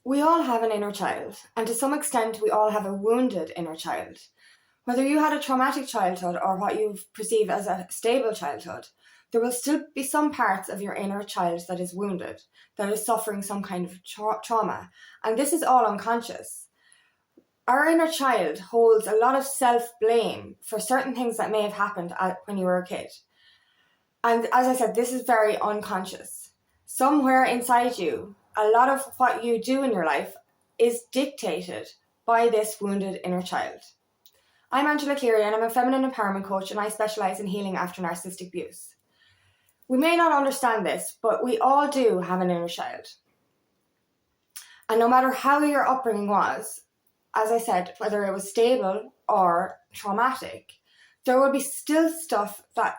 We all have an inner child, and to some extent we all have a wounded inner child. Whether you had a traumatic childhood or what you perceive as a stable childhood, there will still be some parts of your inner child that is wounded, that is suffering some kind of trauma, and this is all unconscious. Our inner child holds a lot of self-blame for certain things that may have happened when you were a kid. And as I said, this is very unconscious. Somewhere inside you, a lot of what you do in your life is dictated by this wounded inner child. I'm Angela Cleary and I'm a feminine empowerment coach, and I specialise in healing after narcissistic abuse. We may not understand this, but we all do have an inner child. And no matter how your upbringing was, as I said, whether it was stable or traumatic, there will be still stuff that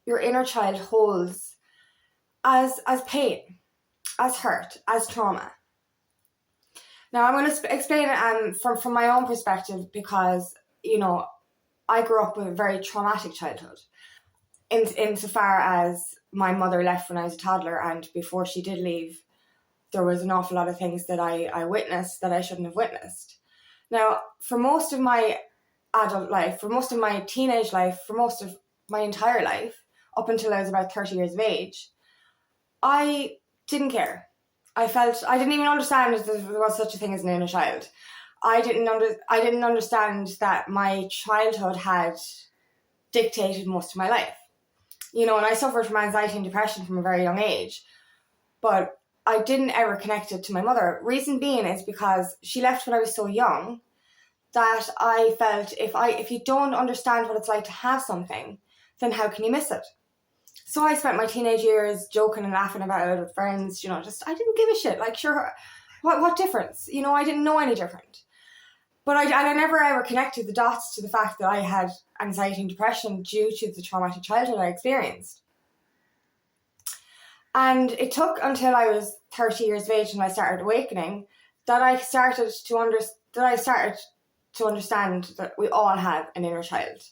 your inner child holds as pain, as hurt, as trauma. Now, I'm going to explain it from my own perspective because, I grew up with a very traumatic childhood. Insofar as my mother left when I was a toddler, and before she did leave, there was an awful lot of things that I witnessed that I shouldn't have witnessed. Now, for most of my adult life, for most of my teenage life, for most of my entire life, up until I was about 30 years of age, I didn't care. I didn't even understand that there was such a thing as an inner child. I didn't understand that my childhood had dictated most of my life. And I suffered from anxiety and depression from a very young age, but I didn't ever connect it to my mother. Reason being is because she left when I was so young that I felt if you don't understand what it's like to have something, then how can you miss it? So I spent my teenage years joking and laughing about it with friends, I didn't give a shit. Like, sure, what difference? I didn't know any different. But I never ever connected the dots to the fact that I had anxiety and depression due to the traumatic childhood I experienced. And it took until I was 30 years of age and I started awakening that I started to understand that we all have an inner child.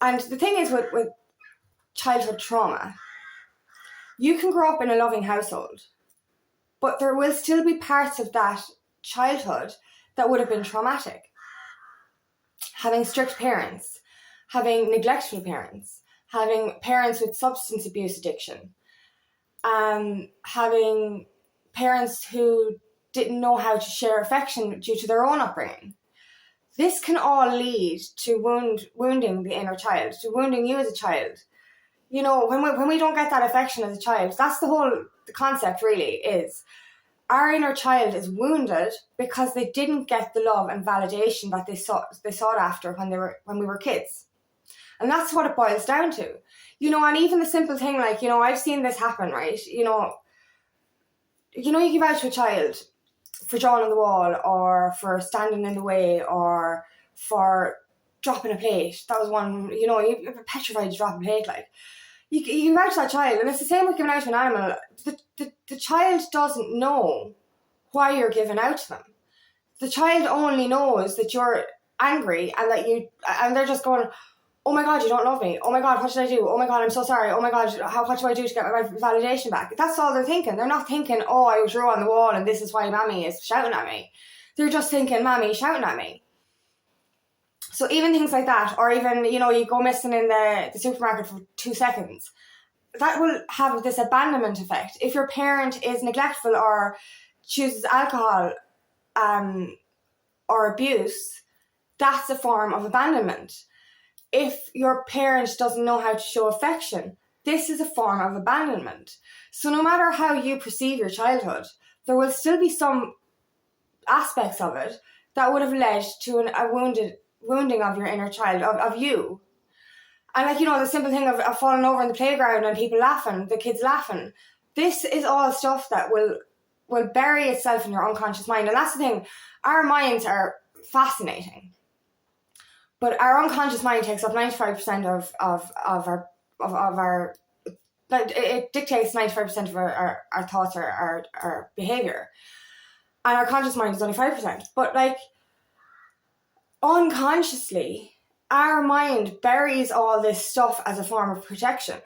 And the thing is with childhood trauma, you can grow up in a loving household, but there will still be parts of that childhood that would have been traumatic. Having strict parents, having neglectful parents, having parents with substance abuse addiction, having parents who didn't know how to share affection due to their own upbringing. This can all lead to wounding the inner child, to wounding you as a child. When we don't get that affection as a child, that's the concept really is. Our inner child is wounded because they didn't get the love and validation that they sought after when we were kids. And that's what it boils down to. And even the simple thing like, I've seen this happen, right? You give out to a child for drawing on the wall or for standing in the way or for dropping a plate. That was one, you're petrified to drop a plate, like. You give out to that child, and it's the same with giving out to an animal. The child doesn't know why you're giving out to them. The child only knows that you're angry and they're just going, oh my God, you don't love me. Oh my God, what should I do? Oh my God, I'm so sorry. Oh my God, what do I do to get my validation back? That's all they're thinking. They're not thinking, oh, I drew on the wall and this is why Mammy is shouting at me. They're just thinking, Mammy shouting at me. So even things like that, or even, you go missing in the supermarket for 2 seconds, that will have this abandonment effect. If your parent is neglectful or chooses alcohol or abuse, that's a form of abandonment. If your parent doesn't know how to show affection, this is a form of abandonment. So no matter how you perceive your childhood, there will still be some aspects of it that would have led to a wounding of your inner child, of you. And the simple thing of falling over in the playground and people laughing, the kids laughing, this is all stuff that will bury itself in your unconscious mind. And that's the thing, our minds are fascinating, but our unconscious mind takes up 95% of our it dictates 95% of our thoughts or our behavior, and our conscious mind is only 5%. But unconsciously, our mind buries all this stuff as a form of protection.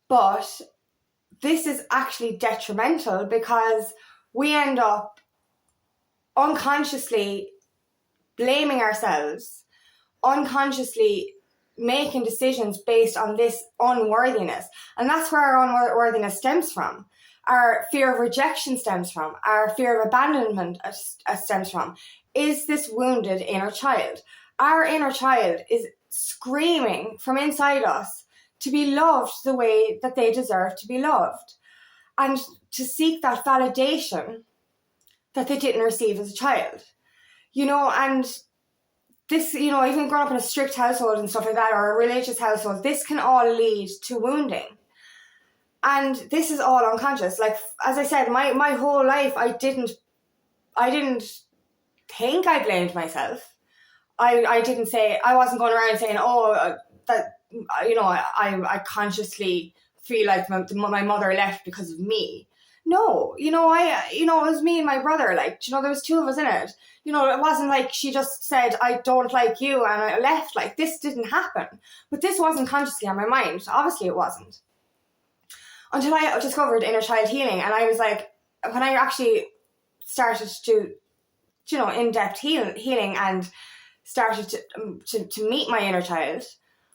But this is actually detrimental because we end up unconsciously blaming ourselves, unconsciously making decisions based on this unworthiness. And that's where our unworthiness stems from. Our fear of rejection stems from. Our fear of abandonment stems from. Is this wounded inner child? Our inner child is screaming from inside us to be loved the way that they deserve to be loved, and to seek that validation that they didn't receive as a child. And this, even growing up in a strict household and stuff like that, or a religious household, this can all lead to wounding. And this is all unconscious. Like, as I said, my whole life, I didn't think I blamed myself. I didn't say, I wasn't going around saying, I consciously feel like my mother left because of me. No, it was me and my brother. Like, there was two of us in it. It wasn't like she just said, I don't like you, and I left. Like, this didn't happen. But this wasn't consciously on my mind. Obviously it wasn't. Until I discovered inner child healing. And I was like, when I actually started to, in-depth healing and started to meet my inner child,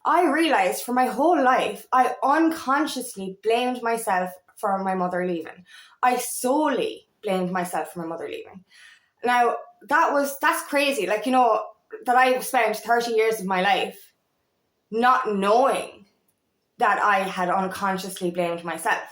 I realized for my whole life, I unconsciously blamed myself for my mother leaving. I solely blamed myself for my mother leaving. Now, that's crazy. Like, that I spent 30 years of my life not knowing that I had unconsciously blamed myself.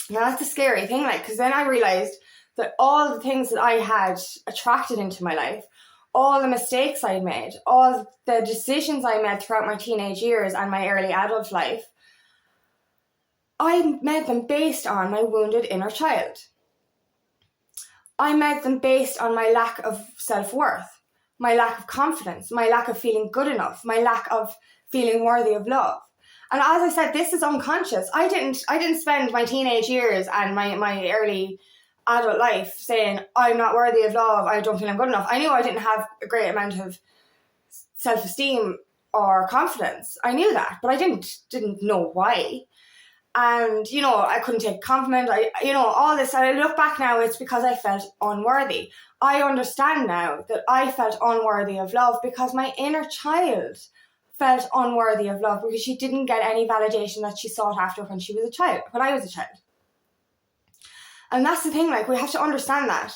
Now, that's the scary thing, because then I realized that all the things that I had attracted into my life, all the mistakes I made, all the decisions I made throughout my teenage years and my early adult life, I made them based on my wounded inner child. I made them based on my lack of self-worth, my lack of confidence, my lack of feeling good enough, my lack of feeling worthy of love. And as I said, this is unconscious. I didn't spend my teenage years and my early adult life saying, I'm not worthy of love, I don't feel I'm good enough. I knew I didn't have a great amount of self-esteem or confidence. I knew that, but I didn't know why. And, I couldn't take a compliment. All this. And I look back now, it's because I felt unworthy. I understand now that I felt unworthy of love because my inner child felt unworthy of love because she didn't get any validation that she sought after when I was a child. And that's the thing, we have to understand that.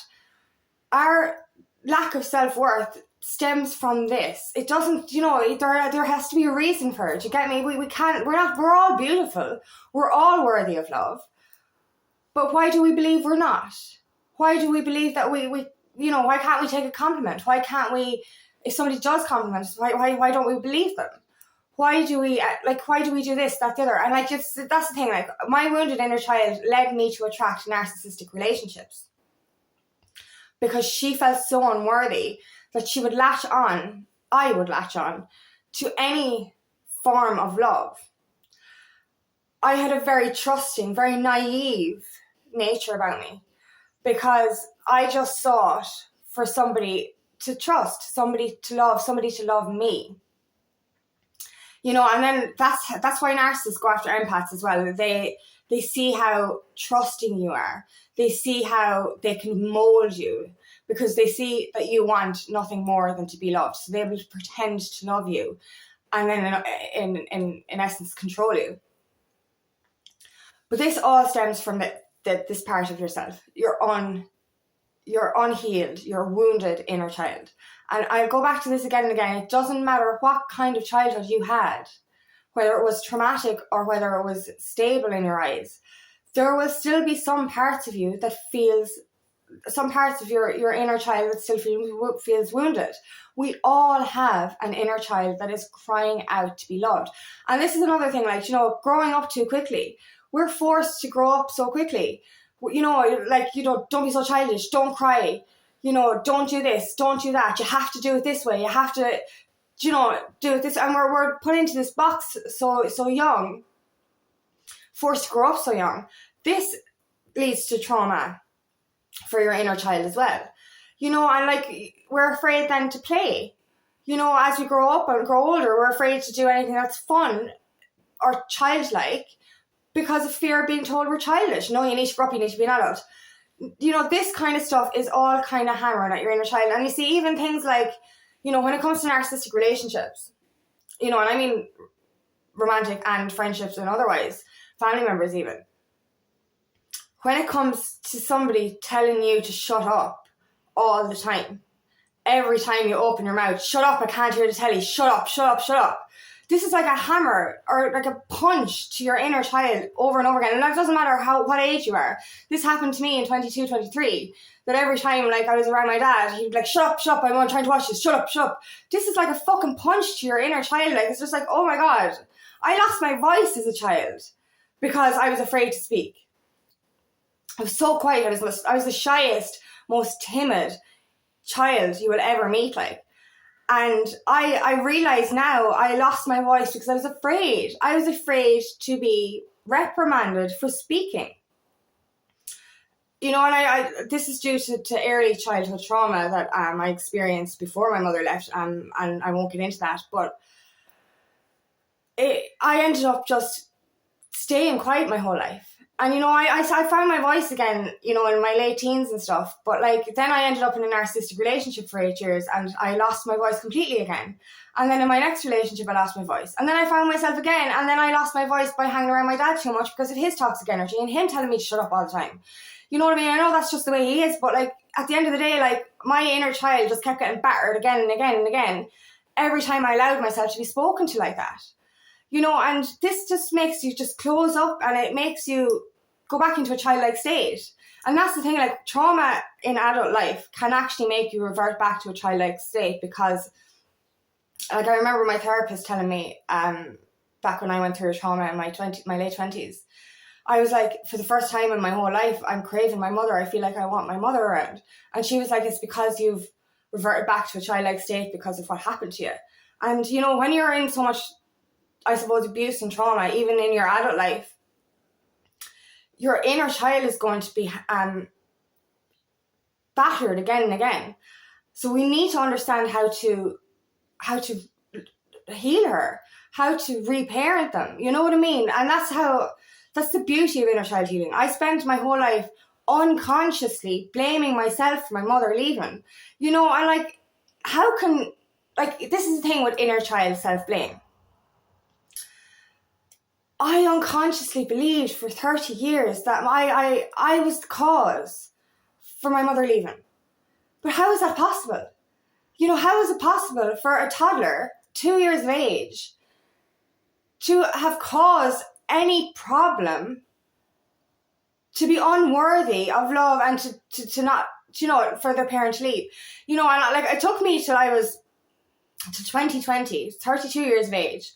Our lack of self-worth stems from this. It doesn't, there has to be a reason for it. You get me? We're all beautiful. We're all worthy of love. But why do we believe we're not? Why do we believe that why can't we take a compliment? Why can't we, if somebody does compliment us, why don't we believe them? Why do we do this, that, the other? And that's the thing, my wounded inner child led me to attract narcissistic relationships. Because she felt so unworthy that I would latch on to any form of love. I had a very trusting, very naive nature about me because I just sought for somebody to trust, somebody to love me. And then that's why narcissists go after empaths as well. They see how trusting you are. They see how they can mold you because they see that you want nothing more than to be loved. So they will pretend to love you and then in essence control you. But this all stems from this part of yourself. You're unhealed, your wounded inner child. And I'll go back to this again and again. It doesn't matter what kind of childhood you had, whether it was traumatic or whether it was stable in your eyes, there will still be some parts of you that some parts of your inner child that still feels wounded. We all have an inner child that is crying out to be loved. And this is another thing, growing up too quickly. We're forced to grow up so quickly. Don't be so childish, don't cry, don't do this, don't do that, you have to do it this way, you have to, do it this, and we're put into this box so young, forced to grow up so young. This leads to trauma for your inner child as well. And we're afraid then to play. As we grow up and grow older, we're afraid to do anything that's fun or childlike because of fear of being told we're childish. No, you need to grow up, you need to be an adult. This kind of stuff is all kind of hammered at your inner child. And you see, even things like, when it comes to narcissistic relationships, and I mean romantic and friendships and otherwise, family members even, when it comes to somebody telling you to shut up all the time, every time you open your mouth, shut up, I can't hear the telly, shut up, shut up, shut up. This is like a hammer or like a punch to your inner child over and over again. And it doesn't matter what age you are. This happened to me in 22, 23, that every time like I was around my dad, he'd be like, shut up, I'm trying to watch this, shut up, shut up. This is like a fucking punch to your inner child. Like, it's just like, oh my God, I lost my voice as a child because I was afraid to speak. I was so quiet. I was the shyest, most timid child you will ever meet, like. And I realise now I lost my voice because I was afraid. I was afraid to be reprimanded for speaking. And this is due to early childhood trauma that I experienced before my mother left, and I won't get into that. But I ended up just staying quiet my whole life. And, I found my voice again, in my late teens and stuff. But, then I ended up in a narcissistic relationship for 8 years and I lost my voice completely again. And then in my next relationship, I lost my voice. And then I found myself again. And then I lost my voice by hanging around my dad too much because of his toxic energy and him telling me to shut up all the time. You know what I mean? I know that's just the way he is. But, at the end of the day, my inner child just kept getting battered again and again and again every time I allowed myself to be spoken to like that. And this just makes you just close up and it makes you go back into a childlike state. And that's the thing, trauma in adult life can actually make you revert back to a childlike state because, I remember my therapist telling me back when I went through trauma in my late 20s, I was like, for the first time in my whole life, I'm craving my mother. I feel like I want my mother around. And she was like, it's because you've reverted back to a childlike state because of what happened to you. And, when you're in so much, I suppose, abuse and trauma, even in your adult life, your inner child is going to be battered again and again. So we need to understand how to heal her, how to reparent them. You know what I mean? And that's the beauty of inner child healing. I spent my whole life unconsciously blaming myself for my mother leaving. And how can, this is the thing with inner child self-blame. I unconsciously believed for 30 years that I was the cause for my mother leaving. But how is that possible? How is it possible for a toddler, 2 years of age, to have caused any problem, to be unworthy of love and to not, for their parent to leave? And it took me till I was to 2020, 32 years of age,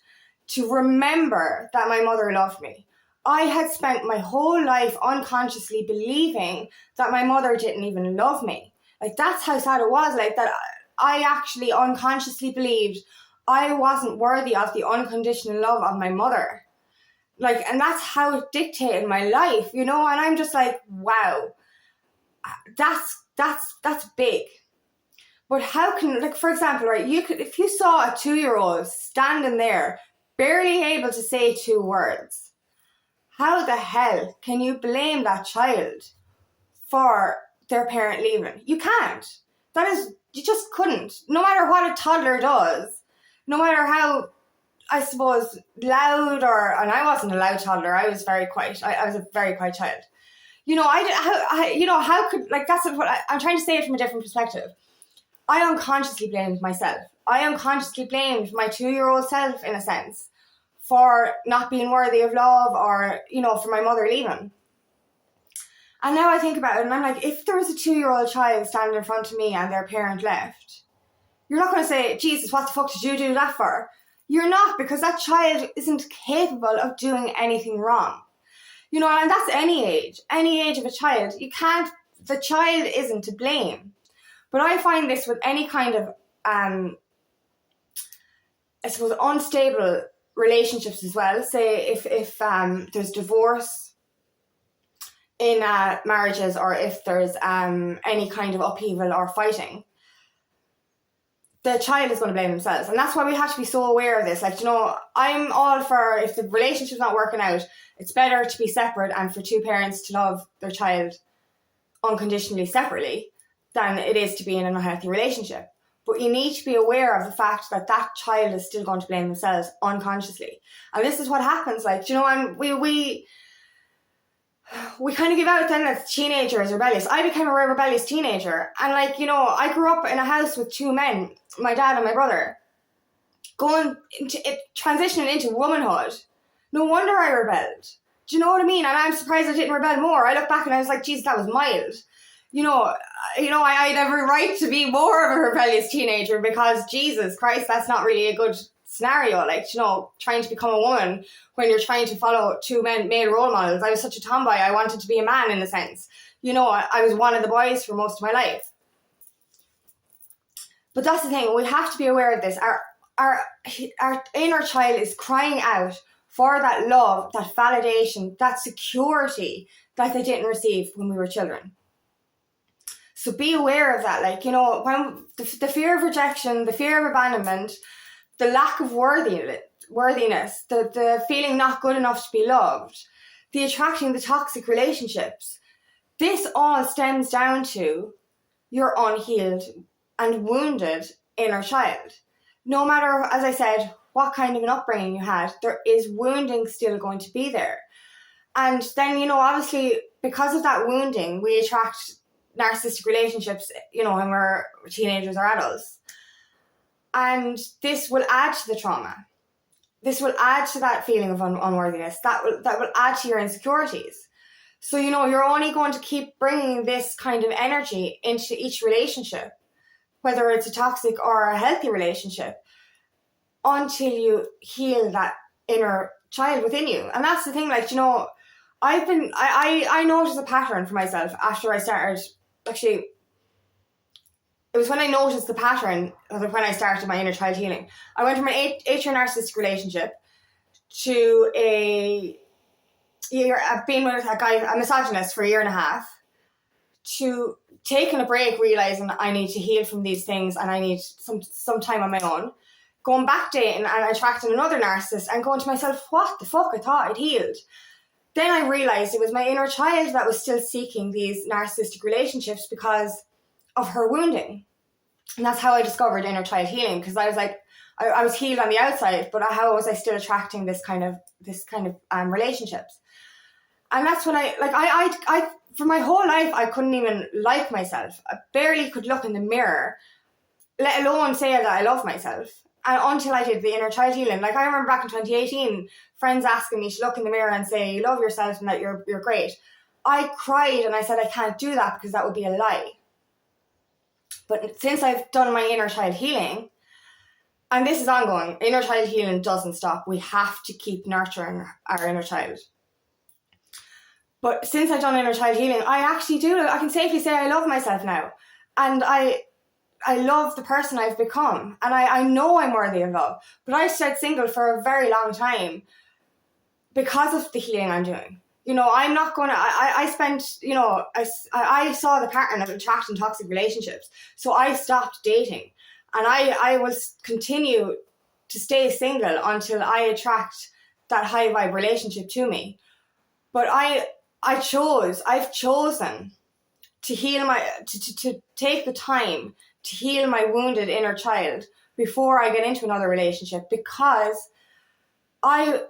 to remember that my mother loved me. I had spent my whole life unconsciously believing that my mother didn't even love me. That's how sad it was. That I actually unconsciously believed I wasn't worthy of the unconditional love of my mother. And that's how it dictated my life, and I'm just like, wow, that's big. But how can, for example, right, if you saw a 2-year-old standing there, barely able to say 2 words, how the hell can you blame that child for their parent leaving? You can't. You just couldn't. No matter what a toddler does, no matter how, I suppose, loud and I wasn't a loud toddler, I was very quiet. I was a very quiet child. How could, that's what I'm trying to say it from a different perspective. I unconsciously blamed myself. I unconsciously blamed my 2-year-old self, in a sense, for not being worthy of love or, for my mother leaving. And now I think about it and I'm like, if there was a 2-year-old child standing in front of me and their parent left, you're not going to say, Jesus, what the fuck did you do that for? You're not, because that child isn't capable of doing anything wrong. And that's any age of a child. The child isn't to blame. But I find this with any kind of, I suppose, unstable relationships as well. Say if there's divorce in marriages, or if there's any kind of upheaval or fighting, the child is going to blame themselves. And that's why we have to be so aware of this. I'm all for, if the relationship's not working out, it's better to be separate and for 2 parents to love their child unconditionally separately than it is to be in an unhealthy relationship. But you need to be aware of the fact that that child is still going to blame themselves unconsciously. And this is what happens, like, and we kind of give out then as teenagers rebellious. I became a rebellious teenager. And like, I grew up in a house with two men, my dad and my brother, transitioning into womanhood. No wonder I rebelled. Do you know what I mean? And I'm surprised I didn't rebel more. I look back and I was like, geez, that was mild. I had every right to be more of a rebellious teenager because, Jesus Christ, that's not really a good scenario. Like, trying to become a woman when you're trying to follow two male role models. I was such a tomboy. I wanted to be a man in a sense. I was one of the boys for most of my life. But that's the thing. We have to be aware of this. Our inner child is crying out for that love, that validation, that security that they didn't receive when we were children. So be aware of that. Like, when the fear of rejection, the fear of abandonment, the lack of worthiness, the feeling not good enough to be loved, the attracting the toxic relationships, this all stems down to your unhealed and wounded inner child. No matter, as I said, what kind of an upbringing you had, there is wounding still going to be there. And then, obviously, because of that wounding, we attract narcissistic relationships, when we're teenagers or adults. And this will add to the trauma. This will add to that feeling of unworthiness. That will add to your insecurities. So, you're only going to keep bringing this kind of energy into each relationship, whether it's a toxic or a healthy relationship, until you heal that inner child within you. And that's the thing, like, I noticed a pattern for myself after I started. Actually, it was when I noticed the pattern of when I started my inner child healing. I went from an 8-year narcissistic relationship to I've been with a guy, a misogynist, for 1.5 years, to taking a break, realising I need to heal from these things and I need some time on my own, going back dating and attracting another narcissist and going to myself, what the fuck, I thought I'd healed. Then I realised it was my inner child that was still seeking these narcissistic relationships because of her wounding. And that's how I discovered inner child healing, because I was like, I was healed on the outside, but how was I still attracting this kind of relationships? And that's when I for my whole life, I couldn't even like myself. I barely could look in the mirror, let alone say that I love myself. And until I did the inner child healing. Like, I remember back in 2018, friends asking me to look in the mirror and say, you love yourself and that you're great. I cried and I said, I can't do that because that would be a lie. But since I've done my inner child healing, and this is ongoing, inner child healing doesn't stop. We have to keep nurturing our inner child. But since I've done inner child healing, I can safely say I love myself now. And I love the person I've become, and I know I'm worthy of love. But I stayed single for a very long time because of the healing I'm doing. I'm not going to, I saw the pattern of attracting toxic relationships. So I stopped dating, and I will continue to stay single until I attract that high vibe relationship to me. But I've chosen to heal to take the time to heal my wounded inner child before I get into another relationship, because I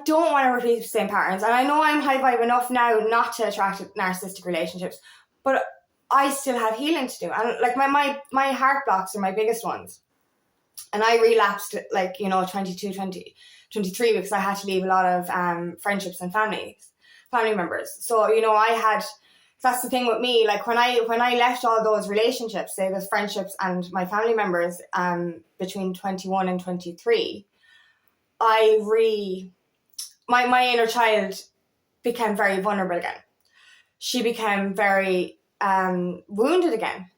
don't want to repeat the same patterns. And I know I'm high vibe enough now not to attract narcissistic relationships, but I still have healing to do. And like my heart blocks are my biggest ones. And I relapsed 23 because I had to leave a lot of friendships and family members. So, that's the thing with me. Like, when I left all those relationships, say those friendships and my family members, between 21 and 23, my inner child became very vulnerable again. She became very wounded again.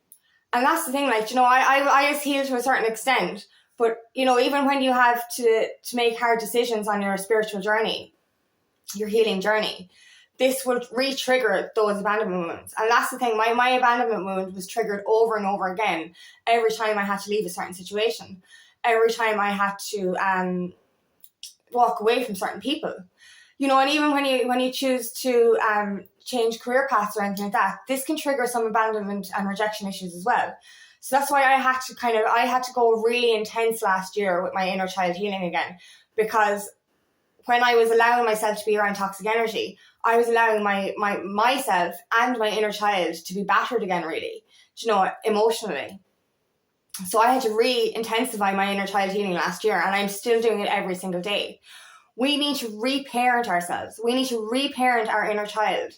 And that's the thing, I was healed to a certain extent, but, even when you have to make hard decisions on your spiritual journey, your healing journey, this will re-trigger those abandonment wounds. And that's the thing, my abandonment wound was triggered over and over again every time I had to leave a certain situation, every time I had to walk away from certain people. You know, and even when you choose to change career paths or anything like that, this can trigger some abandonment and rejection issues as well. So that's why I had to go really intense last year with my inner child healing again, because when I was allowing myself to be around toxic energy, I was allowing myself and my inner child to be battered again, really, you know, emotionally. So I had to re-intensify my inner child healing last year, and I'm still doing it every single day. We need to reparent ourselves. We need to reparent our inner child.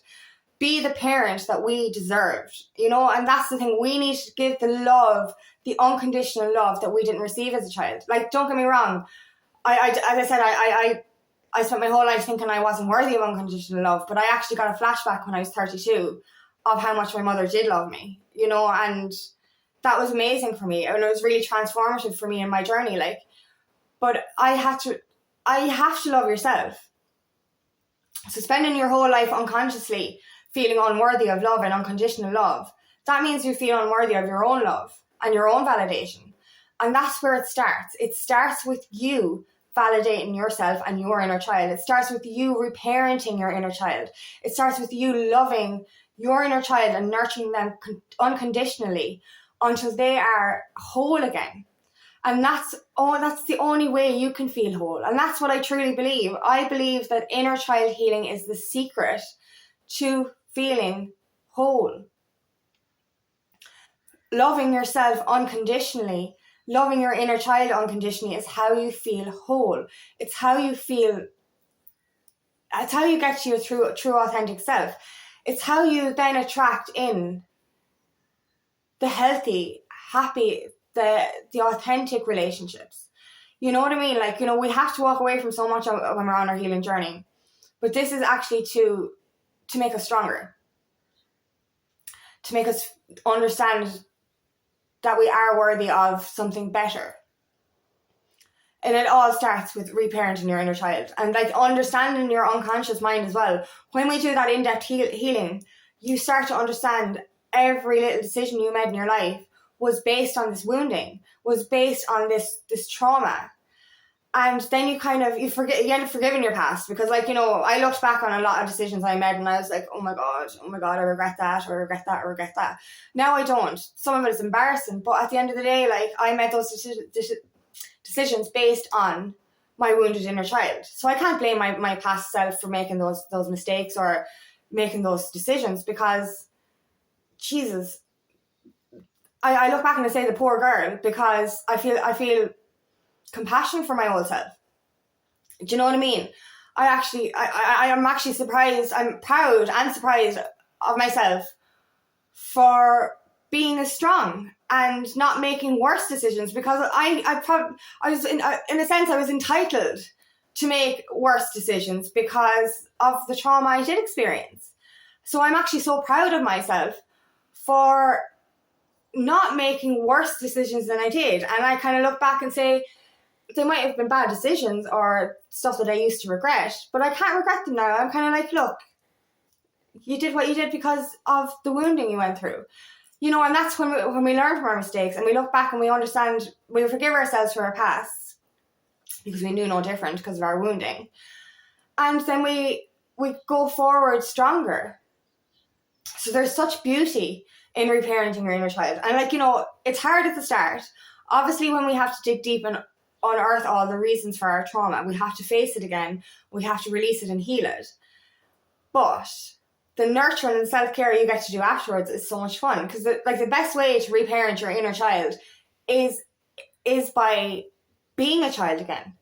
Be the parent that we deserved, you know, and that's the thing. We need to give the love, the unconditional love that we didn't receive as a child. Like, don't get me wrong. As I said, I spent my whole life thinking I wasn't worthy of unconditional love, but I actually got a flashback when I was 32 of how much my mother did love me, you know, and that was amazing for me. And it was really transformative for me in my journey. Like, but I have to love yourself. So spending your whole life unconsciously feeling unworthy of love and unconditional love, that means you feel unworthy of your own love and your own validation. And that's where it starts. It starts with you validating yourself and your inner child. It starts with you reparenting your inner child. It starts with you loving your inner child and nurturing them unconditionally until they are whole again. And that's the only way you can feel whole. And that's what I truly believe. I believe that inner child healing is the secret to feeling whole. Loving yourself unconditionally, loving your inner child unconditionally is how you feel whole. It's how you get to your true authentic self. It's how you then attract in the healthy, happy, the authentic relationships. You know what I mean? Like, you know, we have to walk away from so much when we're on our healing journey. But this is actually to make us stronger. To make us understand that we are worthy of something better. And it all starts with reparenting your inner child. And like understanding your unconscious mind as well. When we do that in-depth healing, you start to understand every little decision you made in your life was based on this wounding, was based on this trauma. And then you end up forgiving your past, because, like, you know, I looked back on a lot of decisions I made and I was like, oh my God, I regret that, or regret that, or regret that. Now I don't. Some of it is embarrassing, but at the end of the day, like, I made those decisions based on my wounded inner child. So I can't blame my past self for making those mistakes or making those decisions, because, Jesus, I look back and I say the poor girl, because I feel compassion for my old self. Do you know what I mean? I am actually surprised. I'm proud and surprised of myself for being as strong and not making worse decisions, because I was in a sense I was entitled to make worse decisions because of the trauma I did experience. So I'm actually so proud of myself for not making worse decisions than I did. And I kind of look back and say, they might have been bad decisions or stuff that I used to regret, but I can't regret them now. I'm kind of like, look, you did what you did because of the wounding you went through. You know, and that's when we learn from our mistakes and we look back and we understand, we forgive ourselves for our past because we knew no different because of our wounding. And then we go forward stronger. So there's such beauty in reparenting your inner child. And, like, you know, it's hard at the start. Obviously, when we have to dig deep and unearth all the reasons for our trauma, we have to face it again. We have to release it and heal it. But the nurturing and self-care you get to do afterwards is so much fun, because the best way to reparent your inner child is by being a child again,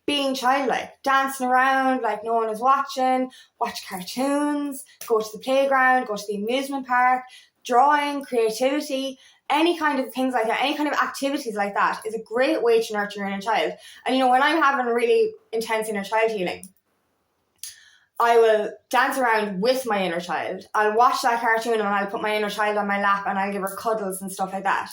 being childlike, dancing around like no one is watching, watch cartoons, go to the playground, go to the amusement park, drawing, creativity, any kind of things like that, any kind of activities like that is a great way to nurture your inner child. And, you know, when I'm having really intense inner child healing, I will dance around with my inner child. I'll watch that cartoon and I'll put my inner child on my lap and I'll give her cuddles and stuff like that.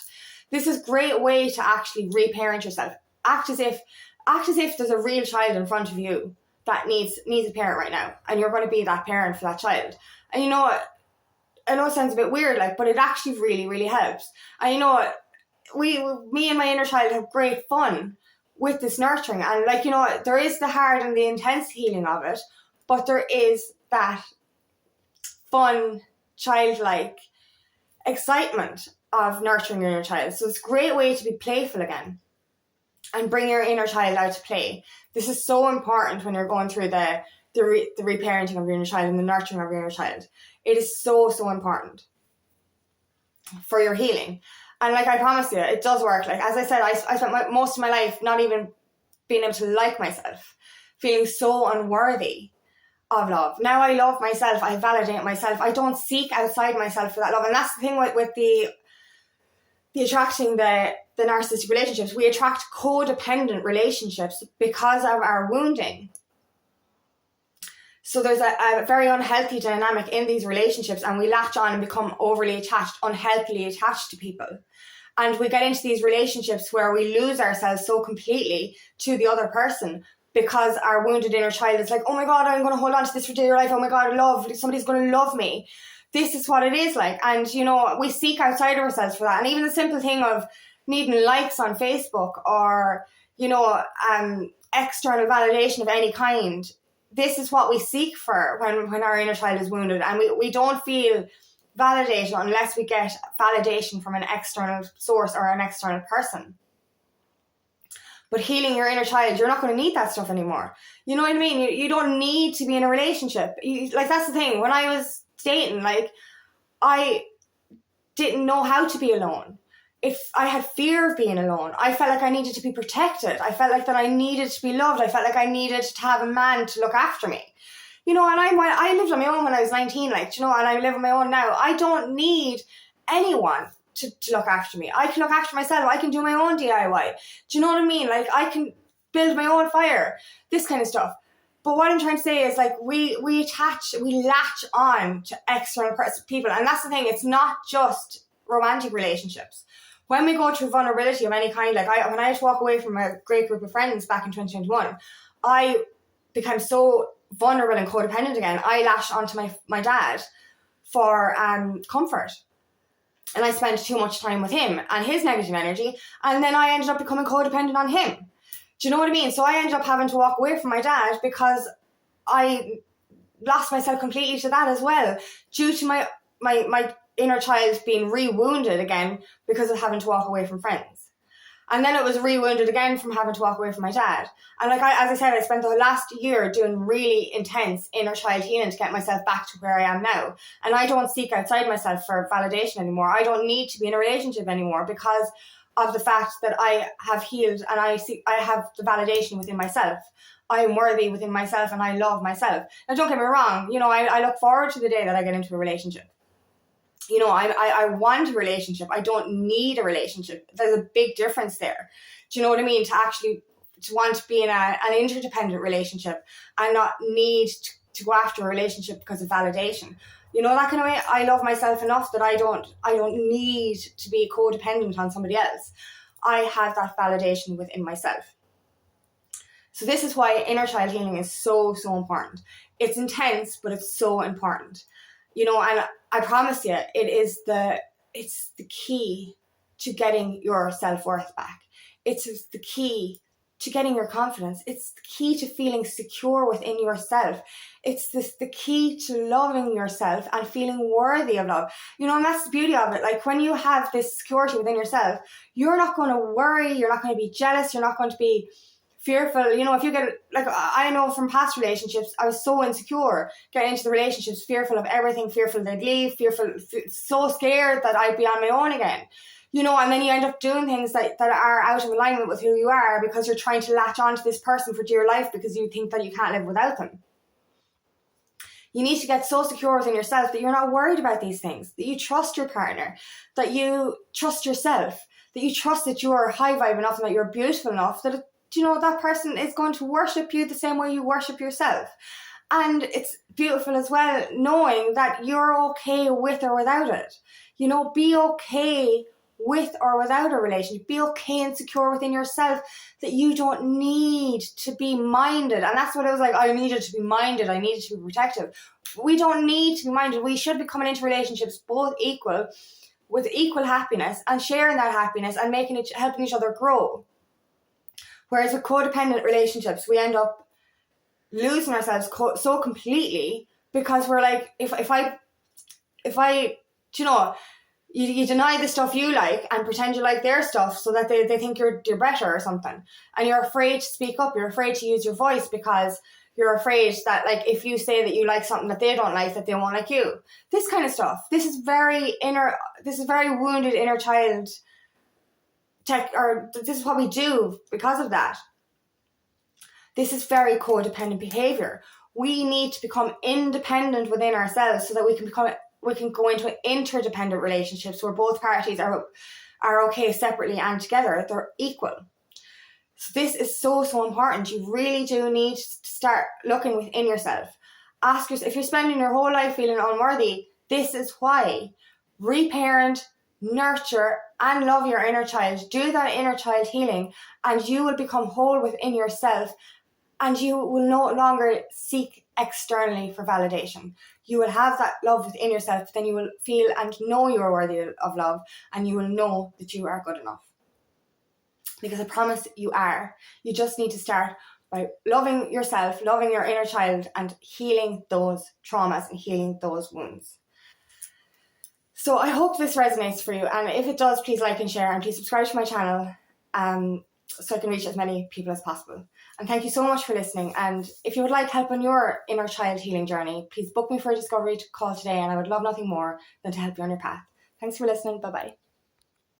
This is a great way to actually reparent yourself. Act as if there's a real child in front of you that needs a parent right now, and you're going to be that parent for that child. And you know what? I know it sounds a bit weird, like, but it actually really, really helps. And you know what? Me and my inner child have great fun with this nurturing. And, like, you know, there is the hard and the intense healing of it, but there is that fun, childlike excitement of nurturing your inner child. So it's a great way to be playful again and bring your inner child out to play. This is so important when you're going through the reparenting of your inner child and the nurturing of your inner child. It is so, so important for your healing. And like I promise you, it does work. Like, as I said, I spent most of my life not even being able to like myself, feeling so unworthy of love. Now I love myself. I validate myself. I don't seek outside myself for that love. And that's the thing with the attracting the narcissistic relationships. We attract codependent relationships because of our wounding. So there's a very unhealthy dynamic in these relationships, and we latch on and become overly attached, unhealthily attached to people. And we get into these relationships where we lose ourselves so completely to the other person because our wounded inner child is like, oh my God, I'm going to hold on to this for dear life. Oh my God, love, somebody's going to love me. This is what it is like. And, you know, we seek outside of ourselves for that. And even the simple thing of needing likes on Facebook or, you know, external validation of any kind, this is what we seek for when our inner child is wounded. And we don't feel validated unless we get validation from an external source or an external person. But healing your inner child, you're not going to need that stuff anymore. You know what I mean? You don't need to be in a relationship. Like, that's the thing. When I was dating, like, I didn't know how to be alone. If I had fear of being alone, I felt like I needed to be protected. I felt like that I needed to be loved. I felt like I needed to have a man to look after me. You know, and I lived on my own when I was 19, like, you know, and I live on my own now. I don't need anyone to look after me. I can look after myself. I can do my own DIY. Do you know what I mean? Like, I can build my own fire, this kind of stuff. But what I'm trying to say is, like, we latch on to external people. And that's the thing. It's not just romantic relationships. When we go through vulnerability of any kind, like when I had to walk away from a great group of friends back in 2021, I became so vulnerable and codependent again. I latched onto my dad for comfort. And I spent too much time with him and his negative energy. And then I ended up becoming codependent on him. Do you know what I mean? So I ended up having to walk away from my dad because I lost myself completely to that as well, due to my inner child being re-wounded again because of having to walk away from friends. And then it was re-wounded again from having to walk away from my dad. And like as I said, I spent the last year doing really intense inner child healing to get myself back to where I am now. And I don't seek outside myself for validation anymore. I don't need to be in a relationship anymore because of the fact that I have healed and I have the validation within myself. I am worthy within myself and I love myself. Now, don't get me wrong, you know, I look forward to the day that I get into a relationship. You know, I want a relationship. I don't need a relationship. There's a big difference there. Do you know what I mean? To want to be in an interdependent relationship and not need to go after a relationship because of validation. You know, that kind of way. I love myself enough that I don't need to be codependent on somebody else. I have that validation within myself. So this is why inner child healing is so, so important. It's intense, but it's so important. You know, and I promise you, it's the key to getting your self-worth back. It's the key to getting your confidence. It's the key to feeling secure within yourself. It's the key to loving yourself and feeling worthy of love. You know, and that's the beauty of it. Like, when you have this security within yourself, you're not going to worry. You're not going to be jealous. You're not going to be fearful. You know, if you get, like, I know from past relationships, I was so insecure getting into the relationships, fearful of everything, fearful they'd leave, so scared that I'd be on my own again. You know, and then you end up doing things that are out of alignment with who you are because you're trying to latch on to this person for dear life because you think that you can't live without them. You need to get so secure within yourself that you're not worried about these things, that you trust your partner, that you trust yourself, that you trust that you are high vibe enough and that you're beautiful enough that, you know, that person is going to worship you the same way you worship yourself. And it's beautiful as well knowing that you're okay with or without it. You know, be okay with or without a relationship. Be okay and secure within yourself that you don't need to be minded. And that's what it was like. I needed to be minded. I needed to be protective. We don't need to be minded. We should be coming into relationships both equal, with equal happiness and sharing that happiness and helping each other grow. Whereas with codependent relationships, we end up losing ourselves so completely because we're like, if I, you know, you deny the stuff you like and pretend you like their stuff so that they think you're better or something. And you're afraid to speak up. You're afraid to use your voice because you're afraid that, like, if you say that you like something that they don't like, that they won't like you. This kind of stuff. This is very wounded inner child or this is what we do because of that. This is very codependent behavior. We need to become independent within ourselves so that we can go into interdependent relationships where both parties are okay separately and together. They're equal. So this is so important. You really do need to start looking within yourself. Ask yourself, if you're spending your whole life feeling unworthy, this is why. Reparent, nurture, and love your inner child. Do that inner child healing, and you will become whole within yourself, and you will no longer seek externally for validation. You will have that love within yourself, then you will feel and know you are worthy of love, and you will know that you are good enough. Because I promise you are. You just need to start by loving yourself, loving your inner child, and healing those traumas and healing those wounds. So I hope this resonates for you, and if it does, please like and share, and please subscribe to my channel so I can reach as many people as possible. And thank you so much for listening. And if you would like help on your inner child healing journey, please book me for a discovery call today, and I would love nothing more than to help you on your path. Thanks for listening. Bye-bye.